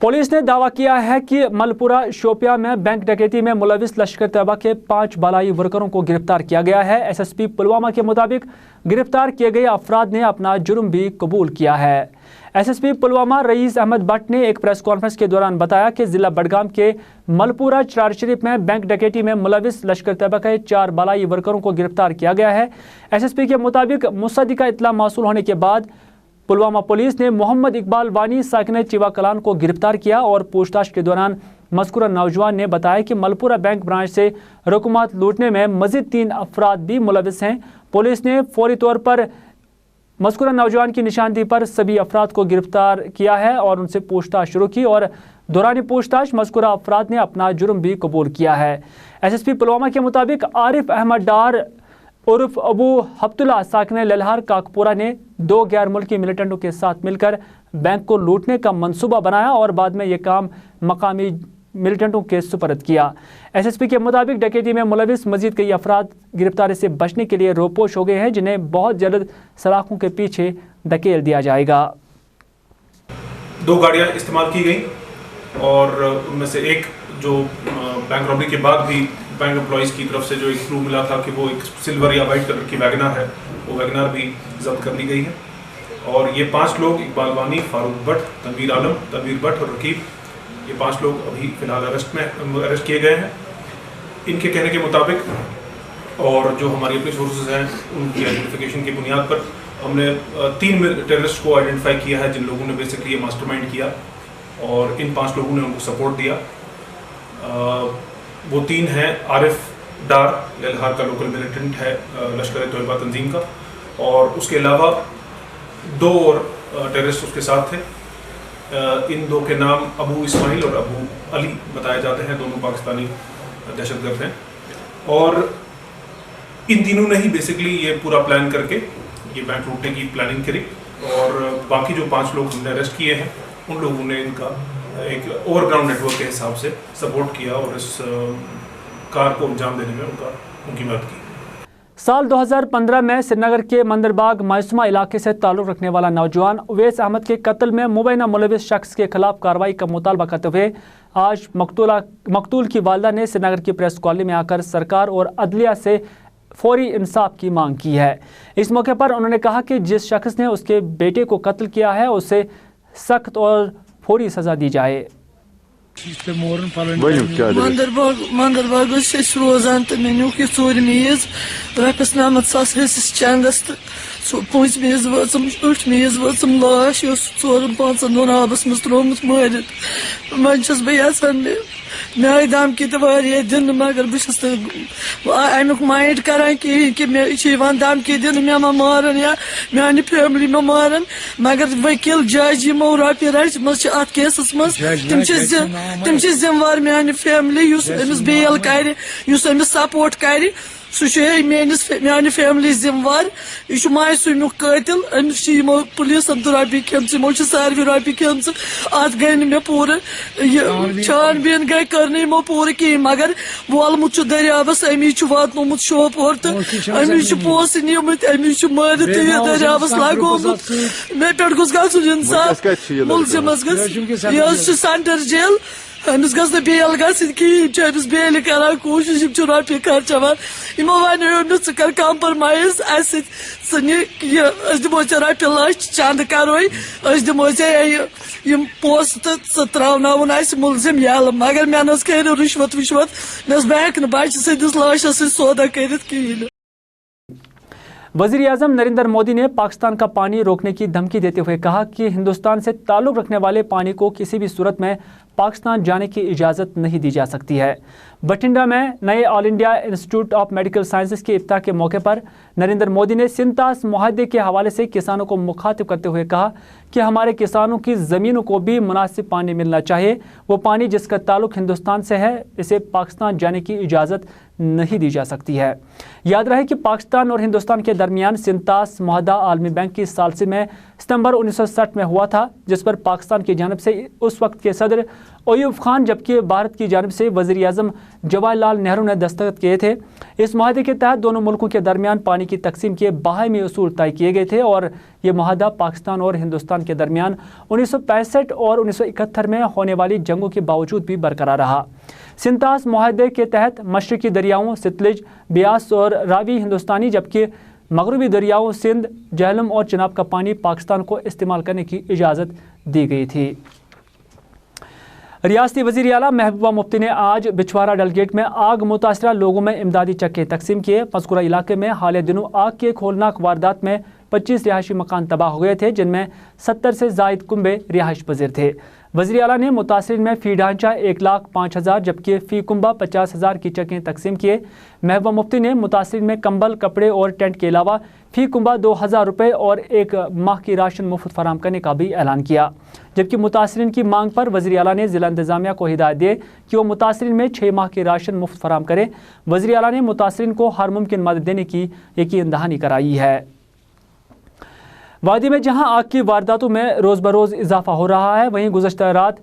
Police ने दावा किया है कि मलपुरा शोपिया में बैंक डकैती में मुलविस लश्कर तैयबा के 5 बालाई वर्करों को गिरफ्तार किया गया है। एसएसपी पुलवामा के मुताबिक गिरफ्तार किए गए अफराद ने अपना जुर्म भी कबूल किया है। एसएसपी पुलवामा रईस अहमद भट्ट ने एक प्रेस कॉन्फ्रेंस के दौरान बताया कि जिला बडगाम के मलपुरा चार शरीफ में बैंक डकैती में मुलविस लश्कर तैयबा के 4 बालाई वर्करों को गिरफ्तार किया गया है। एसएसपी के मुताबिक मुसद्दिका इत्तला मौसूल होने के बाद पुलवामा पुलिस ने मोहम्मद इकबाल वानी साकिन चिवा कलान को गिरफ्तार किया और पूछताछ के दौरान मज़कूरा नौजवान ने बताया कि मलपुरा बैंक ब्रांच से रकूमात लूटने में मज़ीद 3 अफराद भी मुलविस हैं। पुलिस ने फौरी तौर पर मज़कूरा नौजवान की निशानदेही पर सभी अफराद को गिरफ्तार किया है और उनसे पूछताछ शुरू की और दौरान पूछताछ मज़कूरा अफराद ने अपना जुर्म भी कबूल किया है। एसएसपी पुलवामा के मुताबिक आरिफ अहमद डार उर्फ अबू हब्तुल्ला साकिन ललहार काकपुरा ने 2 गैर मुल्की मिलिटेंटों के साथ मिलकर बैंक को लूटने का मंसूबा बनाया और बाद में ये काम मकामी मिलिटेंटों के सुपर्द किया। एसएसपी के मुताबिक डकैती में मुलविस मजीद कई अफराद गिरफ्तारी से बचने के लिए रोपोश हो गए हैं, जिन्हें बहुत जल्द सलाखों के पीछे धकेल दिया जाएगा। 2 गाड़ियां इस्तेमाल की गई और उनमें से एक जो बैंक रॉबरी के बाद भी बैंक एम्प्लॉइज़ की तरफ से जो एक क्लू मिला था कि वो एक सिल्वर या वाइट कलर की वैगनार है, वो वैगनार भी जब्त कर ली गई है। और ये 5 लोग इकबाल वानी, फारूक भट्ट, तनवीर आलम, तनवीर भट्ट और रकीब, ये 5 लोग अभी फ़िलहाल अरेस्ट किए गए हैं। इनके कहने के मुताबिक और जो हमारी अपनी सोर्सेज हैं उनकी आइडेंटिफिकेशन की बुनियाद पर हमने 3 टेररिस्ट को आइडेंटिफाई किया है जिन लोगों ने बेसिकली ये मास्टरमाइंड किया और इन 5 लोगों ने उनको सपोर्ट दिया। वो 3 हैं आरिफ डार ललहार का लोकल मिलिटेंट है लश्कर तोयबा तंजीम का, और उसके अलावा 2 और टेररिस्ट उसके साथ थे। इन 2 के नाम अबू इस्माइल और अबू अली बताए जाते हैं, दोनों पाकिस्तानी दहशतगर्द हैं। और इन तीनों ने ही बेसिकली ये पूरा प्लान करके ये बैंक लूटने की प्लानिंग करी और बाकी जो 5 लोग हमने अरेस्ट किए हैं उन लोगों ने इनका एक ओवरग्राउंड नेटवर्क के हिसाब से सपोर्ट किया और इस कार को अंजाम देने में उनकी मदद की। साल 2015 में श्रीनगर के मंदरबाग मायसूमा इलाके से ताल्लुक़ रखने वाला नौजवान उवैस अहमद के कत्ल में मुबैना मुलविस शख्स के खिलाफ कार्रवाई का मुतालबा करते हुए आज मकतूल की वालिदा ने श्रीनगर की प्रेस कॉलोनी में आकर सरकार और अदलिया से फौरी इंसाफ की मांग की है। इस मौके पर उन्होंने कहा कि जिस शख्स ने उसके बेटे को कत्ल किया है उसे सख्त और फौरी सजा दी जाए। मंदरबाग रोजान तो मे नुक यह 4 मीज रपस 900 हसिस चंदस तो 5 मीज वचम 8 मीज वचम लाश 4-5 दोन आबस मज त्रोमुत मारित मंचस बयान मे आई धमकी तो दिन मगर बहुत अमुक माइंड करान कि मे धमकी दिन मे मा मारन या मानी फैमिली मा मारन, मगर वकील जज यमो रपि रच मज अत केसस मज तम जिम्मेवार मानी फैमिली अमिस बेल कर अमिस सपोर्ट कर सह मानी फैमिली जिम्मेवार। यह मासूम कतिल अमिस पुलिस रपि खेम सारे रपि खेम अत गई मे पूरे छानबीन गई कर यमो पूरे कहें, मगर वोलमुत दरियाबस अमिस वातनोमुत शोपोर तो अमिस पोस निमुत अमिस मारित दरियाबस लगोमुत मे पे गोस गुन इंसाफ मुलजिमस गह सेंटर जेल अमिस गस बेल गमिस बेल कर कोशिश रपि खर्चान यमो वन कर कम्प्रोमाइज दमो रपि लच चंद करो दमो पोस तो त्रावन मुलजिम यल, मगर मे कर रिश्वत विश्वत मे बहक बच्चे सदस लाशस सौदा कर कहें। वज़ीर आज़म नरेंद्र मोदी ने पाकिस्तान का पानी रोकने की धमकी देते हुए कहा कि हिंदुस्तान से ताल्लुक़ रखने वाले पानी को किसी भी सूरत में पाकिस्तान जाने की इजाज़त नहीं दी जा सकती है। बठिंडा में नए all India institute of medical sciences के इफ्तिताह के मौके पर नरेंद्र मोदी ने सिंतास मुआहदे के हवाले से किसानों को मुखातिब करते हुए कहा कि हमारे किसानों की ज़मीनों को भी मुनासिब पानी मिलना चाहिए। वो पानी जिसका ताल्लुक़ हिंदुस्तान से है, इसे पाकिस्तान जाने की इजाज़त नहीं दी जा सकती है। याद रहे कि पाकिस्तान और हिंदुस्तान के दरमियान सिंतास मुआहदा आलमी बैंक की सालसी में सितंबर 1960 में हुआ था, जिस पर पाकिस्तान की जानिब से उस वक्त के सदर अयूब खान जबकि भारत की जानिब से वज़ीर आज़म जवाहरलाल नेहरू ने दस्तखत किए थे। इस मुआहदे के तहत दोनों मुल्कों के दरमियान पानी की तकसीम के बाहमी उसूल तय किए गए थे और ये मुआहदा पाकिस्तान और हिंदुस्तान के दरमियान 1965 और 1971 में होने वाली जंगों के बावजूद भी बरकरार रहा। सिंतास मुआहदे के तहत मशरकी दरियाओं सतलुज, ब्यास और रावी हिंदुस्तानी जबकि मगरबी दरियाओं सिंध, झेलम और चिनाब का पानी पाकिस्तान को इस्तेमाल करने की इजाज़त दी गई थी। रियासती वज़ीर आला महबूबा मुफ्ती ने आज बिछवारा डलगेट में आग मुतासरा लोगों में इमदादी चक्के तकसीम किए। मज़कूरा इलाके में हाल दिनों आग के खोलनाक वारदात में 25 रिहायशी मकान तबाह हो गए थे, जिनमें 70 से ज़ायद कुंबे रिहाइश पजीर थे। वज़ीर आला ने मुतासरीन में फ़ी ढांचा 1,05,000 जबकि फ़ी कुंबा 50,000 की चेकें तकसीम किए। महबूबा मुफ्ती ने मुतासरीन में कंबल, कपड़े और टेंट के अलावा फ़ी कुंबा 2,000 रुपये और 1 माह की राशन मुफ्त फराम करने का भी ऐलान किया। जबकि मुतासरीन की मांग पर वज़ीर आला ने ज़िला इंतज़ामिया को हिदायत दी कि वो मुतासरीन में 6 माह की राशन मुफ्त फराम करें। वज़ीर आला ने मुतासरीन को हर मुमकिन मदद देने की यकीन दहानी कराई है। वादी में जहां आग की वारदातों में रोज़ बरोज़ इजाफा हो रहा है, वहीं गुज़श्ता रात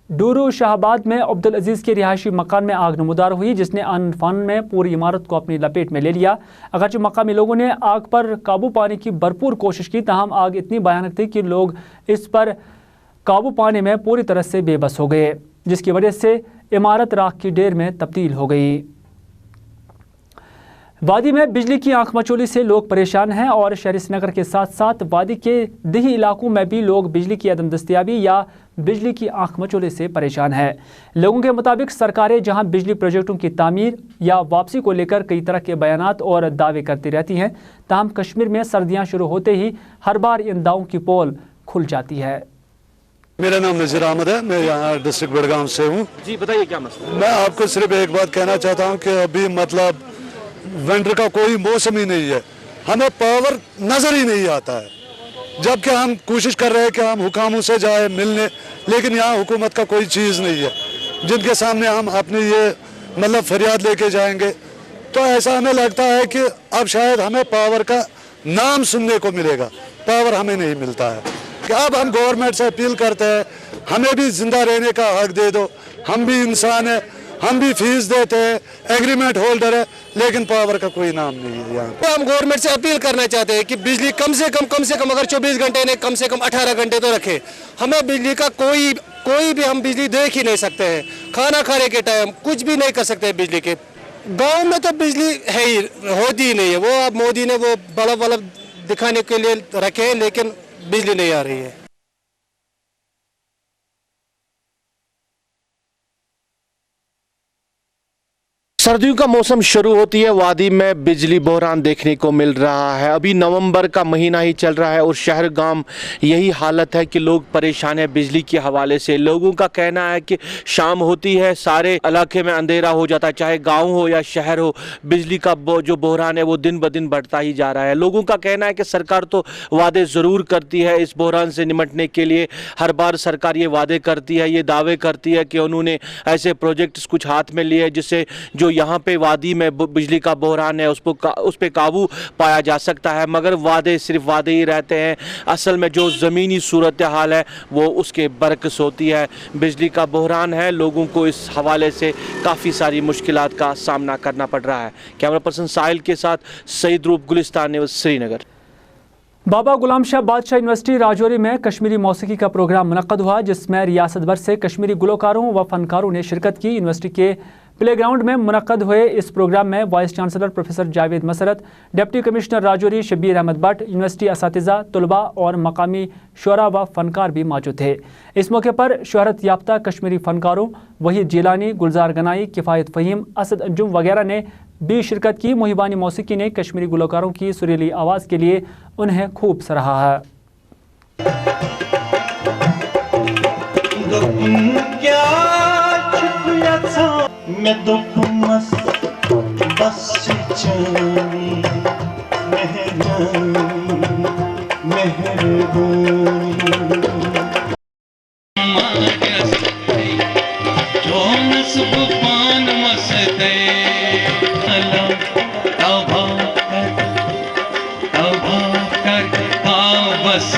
डूरू शाहबाद में अब्दुल अजीज़ के रिहायशी मकान में आग नमूदार हुई, जिसने आन फान में पूरी इमारत को अपनी लपेट में ले लिया। अगरचे मकामी लोगों ने आग पर काबू पाने की भरपूर कोशिश की, ताहम आग इतनी भयानक थी कि लोग इस पर काबू पाने में पूरी तरह से बेबस हो गए, जिसकी वजह से इमारत राख की ढेर में तब्दील हो गई। वादी में बिजली की आंख मचोली से लोग परेशान हैं और शहरी श्रीनगर के साथ साथ वादी के देही इलाकों में भी लोग बिजली की अदम दस्तयाबी या बिजली की आंख मचोले से परेशान हैं। लोगों के मुताबिक सरकारें जहां बिजली प्रोजेक्टों की तामीर या वापसी को लेकर कई तरह के बयानात और दावे करती रहती हैं, ताहम कश्मीर में सर्दियां शुरू होते ही हर बार इन दावों की पोल खुल जाती है। मेरा नाम नज़ीर अहमद है, मैं यहाँ डिस्ट्रिक्ट बड़गाम से हूँ। जी बताइए क्या मसला। मैं आपको सिर्फ एक बात कहना चाहता हूँ कि अभी मतलब विंटर का कोई मौसम ही नहीं है, हमें पावर नज़र ही नहीं आता है, जबकि हम कोशिश कर रहे हैं कि हम हुकामों से जाए मिलने, लेकिन यहाँ हुकूमत का कोई चीज़ नहीं है जिनके सामने हम अपनी ये मतलब फरियाद लेके जाएंगे। तो ऐसा हमें लगता है कि अब शायद हमें पावर का नाम सुनने को मिलेगा, पावर हमें नहीं मिलता है। कि अब हम गवर्नमेंट से अपील करते हैं, हमें भी जिंदा रहने का हक दे दो, हम भी इंसान हैं, हम भी फीस देते हैं, एग्रीमेंट होल्डर है, लेकिन पावर का कोई नाम नहीं है यहाँ पे। हम गवर्नमेंट से अपील करना चाहते हैं कि बिजली कम से कम अगर 24 घंटे ने कम से कम 18 घंटे तो रखे। हमें बिजली का कोई भी हम बिजली देख ही नहीं सकते हैं, खाना खाने के टाइम कुछ भी नहीं कर सकते हैं बिजली के। गाँव में तो बिजली है ही होती ही नहीं है, वो अब मोदी ने वो बल्ब दिखाने के लिए रखे हैं, लेकिन बिजली नहीं आ रही है। सर्दियों का मौसम शुरू होती है, वादी में बिजली बहरान देखने को मिल रहा है। अभी नवंबर का महीना ही चल रहा है और शहर गांव यही हालत है कि लोग परेशान हैं बिजली के हवाले से। लोगों का कहना है कि शाम होती है सारे इलाके में अंधेरा हो जाता है, चाहे गांव हो या शहर हो। बिजली का जो बहरान है वो दिन ब दिन बढ़ता ही जा रहा है। लोगों का कहना है कि सरकार तो वादे ज़रूर करती है इस बहरान से निपटने के लिए, हर बार सरकार ये वादे करती है, ये दावे करती है कि उन्होंने ऐसे प्रोजेक्ट्स कुछ हाथ में लिए जिससे जो यहाँ पे वादी में बिजली का बहरान है उस पर काबू पाया जा सकता है, मगर वादे सिर्फ वादे ही रहते हैं। असल में जो ज़मीनी सूरत हाल है वो उसके बरक्स होती है। बिजली का बहरान है, लोगों को इस हवाले से काफ़ी सारी मुश्किलात का सामना करना पड़ रहा है। कैमरा पर्सन साहिल के साथ सईद रूप, गुलिस्तान न्यूज़, श्रीनगर। बाबा गुलाम शाह बादशाह यूनिवर्सिटी राजौरी में कश्मीरी मौसीकी का प्रोग्राम मुनक्कद हुआ, जिसमें रियासत भर से कश्मीरी गुलकारों व फनकारों ने शिरकत की। यूनिवर्सिटी के प्ले ग्राउंड में मुनक्कद हुए इस प्रोग्राम में vice chancellor professor Javed Masrat, deputy commissioner Rajouri Shabbir Ahmed Bhat, university असातिज़ा, तलबा और मकामी शुरा व फनकार भी मौजूद थे। इस मौके पर शोहरत याफ्ता कश्मीरी फनकारों वहीद जिलानी, गुलजार गनाई, किफ़ायत फ़हीम, असद अंजुम वगैरह ने भी शिरकत की। मुहिबानी मौसीकी ने कश्मीरी गुलकारों की सुरीली आवाज़ के लिए उन्हें खूब सराहा है। मैं दुखमस बस जानी मेहरबानी जो नस्ब पान मसते अला तबा कर आओ बस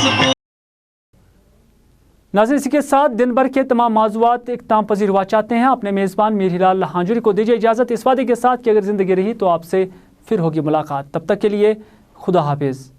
मसबू नाज़रीन, इसी के साथ दिन भर के तमाम मौज़ूआत इख्तिताम पजीर हुआ चाहते हैं। अपने मेज़बान मीर हिलाल हांजुरी को दीजिए इजाज़त, इस वादे के साथ कि अगर ज़िंदगी रही तो आपसे फिर होगी मुलाकात। तब तक के लिए खुदा हाफिज़।